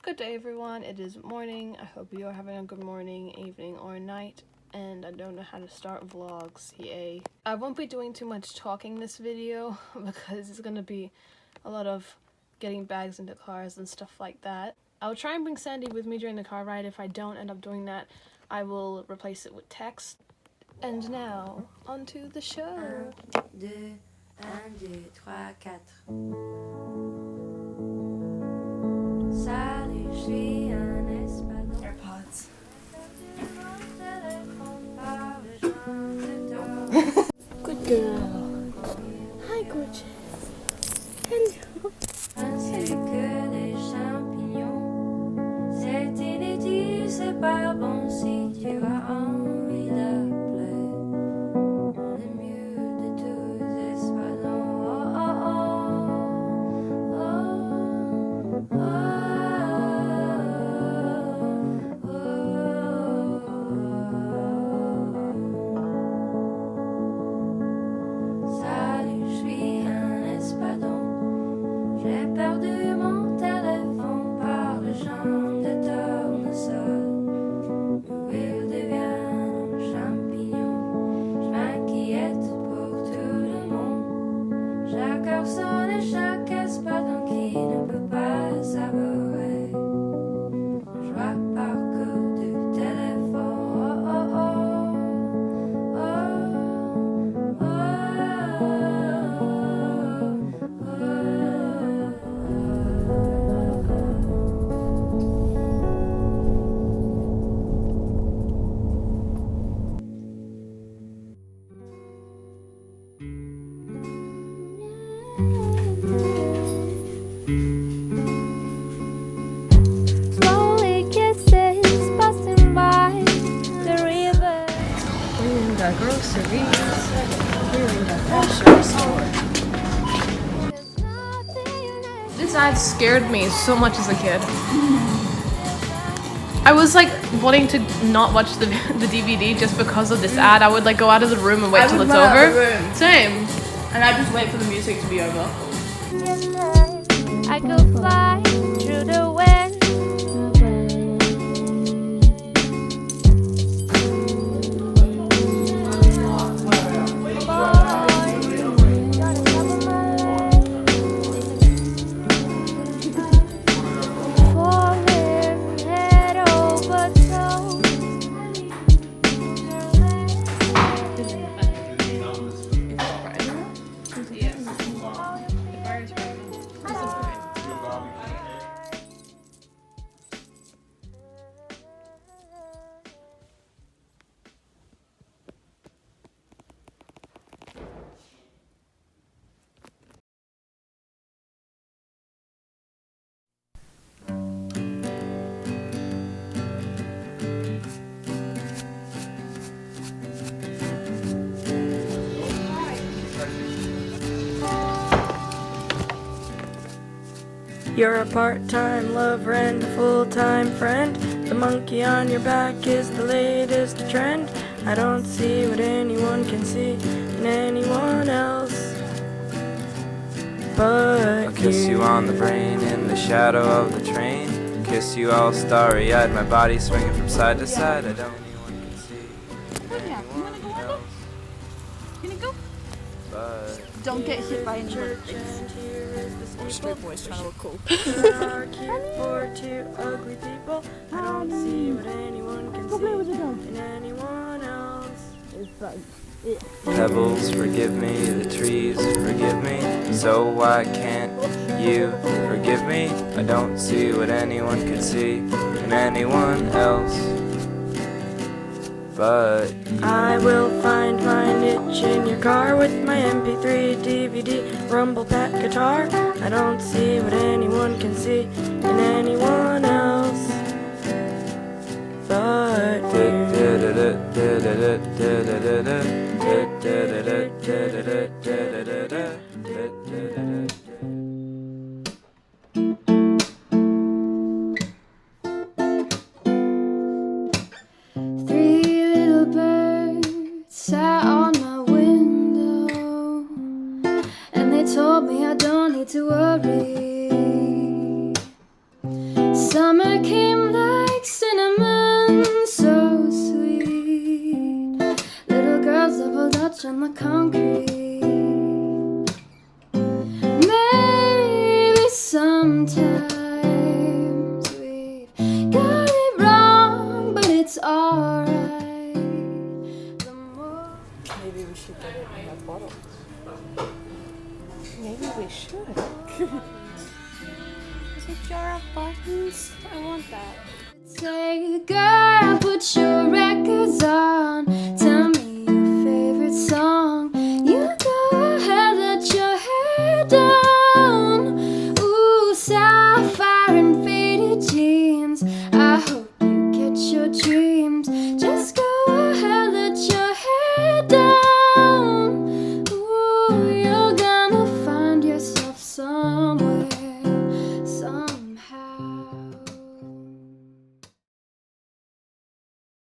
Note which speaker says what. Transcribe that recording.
Speaker 1: Good day everyone, it is morning. I hope you are having a good morning, evening, or night. And I don't know how to start vlogs, yay. I won't be doing too much talking this video because it's gonna be a lot of getting bags into cars and stuff like that. I'll try and bring Sandy with me during the car ride. If I don't end up doing that, I will replace it with text. And now, onto the show.
Speaker 2: 1, 2, 3, 4. Salut, je suis un espadon.
Speaker 3: AirPods.
Speaker 1: Good girl. Hi, gorgeous. Hello.
Speaker 2: C'est que des champignons. C'est inédit, c'est pas bon si tu as envie d'appeler. On est mieux de tous les espadons. Oh, oh, oh. Oh, oh. Salut, je suis un espadon. J'ai perdu mon téléphone par le champ de tournesol où il devient un champignon. Je m'inquiète pour tout le monde. Chaque personne et chaque espadon qui ne peut pas savourer. Je vois par coup du téléphone. Oh, oh, oh. Oh, slowly kisses passing by the river.
Speaker 1: We're in the grocery. We're in the grocery store. This ad scared me so much as a kid. I was like wanting to not watch the DVD just because of this ad. I would like go out of the room and wait till it's over. Same.
Speaker 3: And I just wait for the music to be over.
Speaker 2: I could fly through the wind. Falling head over toe.
Speaker 4: You're a part-time lover and a full-time friend. The monkey on your back is the latest trend. I don't see what anyone can see in anyone else but
Speaker 5: I'll kiss you on the brain in the shadow of the train. Kiss you all starry-eyed, my body swinging from side to side. I don't anyone can see.
Speaker 3: Yeah, you wanna go on? You wanna go?
Speaker 5: But
Speaker 3: Don't get hit by any other things.
Speaker 4: and here is the
Speaker 3: Or straight boys trying to look cool.
Speaker 4: There are cute for two ugly people. I don't see what anyone can see in anyone else.
Speaker 5: pebbles forgive me, the trees forgive me. So why can't you forgive me? I don't see what anyone can see in anyone else but you.
Speaker 4: I will find my niche in your car with my MP3, DVD, rumble pack guitar. I don't see what anyone can see in anyone else but
Speaker 2: Three little birds sat on my window, and they told me I don't need to worry. Summer
Speaker 1: they should. There's a jar of buttons. I want that.
Speaker 2: Say, girl, put your records on. Tell me your favorite song. You go ahead, let your hair down. Ooh, sapphire and faded jeans. I hope you catch your dreams. Just